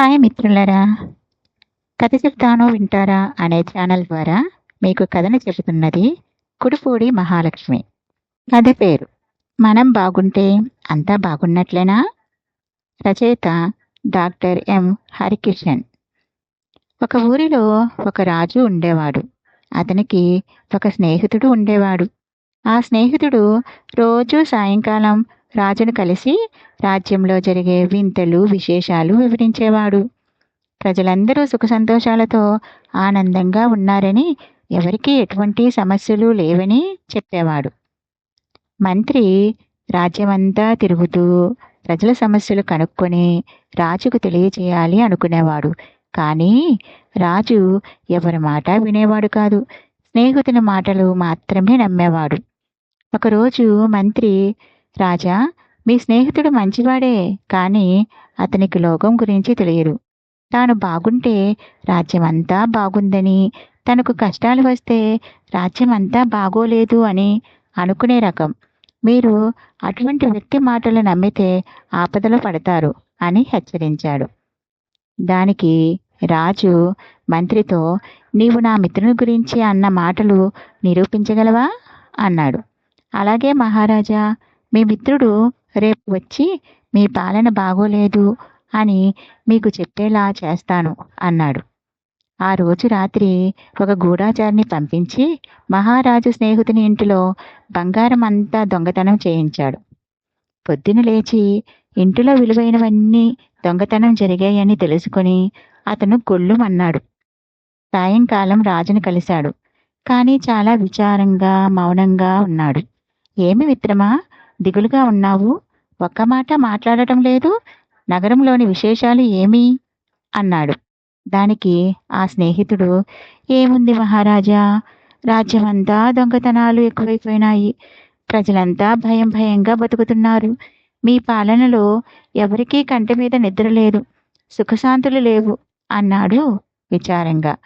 Hi మిత్రులారా, కథ చెప్తాను వింటారా అనే ఛానల్ ద్వారా మీకు కథను చెబుతున్నది కుడిపూడి మహాలక్ష్మి. కథ పేరు మనం బాగుంటే అంతా బాగున్నట్లేనా. రచయిత డాక్టర్ ఎం హరికిషన్. ఒక ఊరిలో ఒక రాజు ఉండేవాడు. అతనికి ఒక స్నేహితుడు ఉండేవాడు. ఆ స్నేహితుడు రోజూ సాయంకాలం రాజును కలిసి రాజ్యంలో జరిగే వింతలు విశేషాలు వివరించేవాడు. ప్రజలందరూ సుఖ సంతోషాలతో ఆనందంగా ఉన్నారని, ఎవరికీ ఎటువంటి సమస్యలు లేవని చెప్పేవాడు. మంత్రి రాజ్యమంతా తిరుగుతూ ప్రజల సమస్యలు కనుక్కొని రాజుకు తెలియచేయాలి అనుకునేవాడు. కానీ రాజు ఎవరి మాట వినేవాడు కాదు. స్నేహితుని మాటలు మాత్రమే నమ్మేవాడు. ఒకరోజు మంత్రి, రాజా, మీ స్నేహితుడు మంచివాడే, కానీ అతనికి లోకం గురించి తెలియదు. తాను బాగుంటే రాజ్యమంతా బాగుందని, తనకు కష్టాలు వస్తే రాజ్యమంతా బాగోలేదు అని అనుకునే రకం. మీరు అటువంటి వ్యక్తి మాటలు నమ్మితే ఆపదలో పడతారు అని హెచ్చరించాడు. దానికి రాజు మంత్రితో, నీవు నా మిత్రుని గురించి అన్న మాటలు నిరూపించగలవా అన్నాడు. అలాగే మహారాజా, మీ మిత్రుడు రేపు వచ్చి మీ పాలన బాగోలేదు అని మీకు చెప్పేలా చేస్తాను అన్నాడు. ఆ రోజు రాత్రి ఒక గూఢచారిని పంపించి మహారాజు స్నేహితుని ఇంటిలో బంగారం అంతా దొంగతనం చేయించాడు. పొద్దున లేచి ఇంటిలో విలువైనవన్నీ దొంగతనం జరిగాయని తెలుసుకొని అతను గొల్లుమన్నాడు. సాయంకాలం రాజును కలిశాడు. కానీ చాలా విచారంగా మౌనంగా ఉన్నాడు. ఏమి మిత్రమా, దిగులుగా ఉన్నావు? ఒక్క మాట మాట్లాడటం లేదు. నగరంలోని విశేషాలు ఏమి అన్నాడు. దానికి ఆ స్నేహితుడు, ఏముంది మహారాజా, రాజ్యమంతా దొంగతనాలు ఎక్కువైపోయినాయి. ప్రజలంతా భయం భయంగా బతుకుతున్నారు. మీ పాలనలో ఎవరికీ కంటి మీద నిద్ర లేదు, సుఖశాంతులు లేవు అన్నాడు విచారంగా.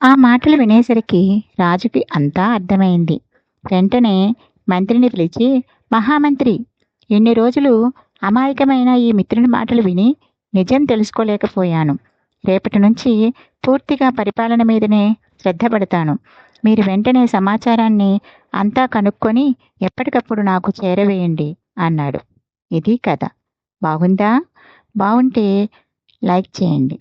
ఆ మాటలు వినేసరికి రాజుకి అంతా అర్థమైంది. వెంటనే మంత్రిని పిలిచి, మహామంత్రి, ఇన్ని రోజులు అమాయకమైన ఈ మిత్రుని మాటలు విని నిజం తెలుసుకోలేకపోయాను. రేపటి నుంచి పూర్తిగా పరిపాలన మీదనే శ్రద్ధ పడతాను. మీరు వెంటనే సమాచారాన్ని అంతా కనుక్కొని ఎప్పటికప్పుడు నాకు చేరవేయండి అన్నాడు. ఇది కథ. బాగుందా? బాగుంటే లైక్ చేయండి.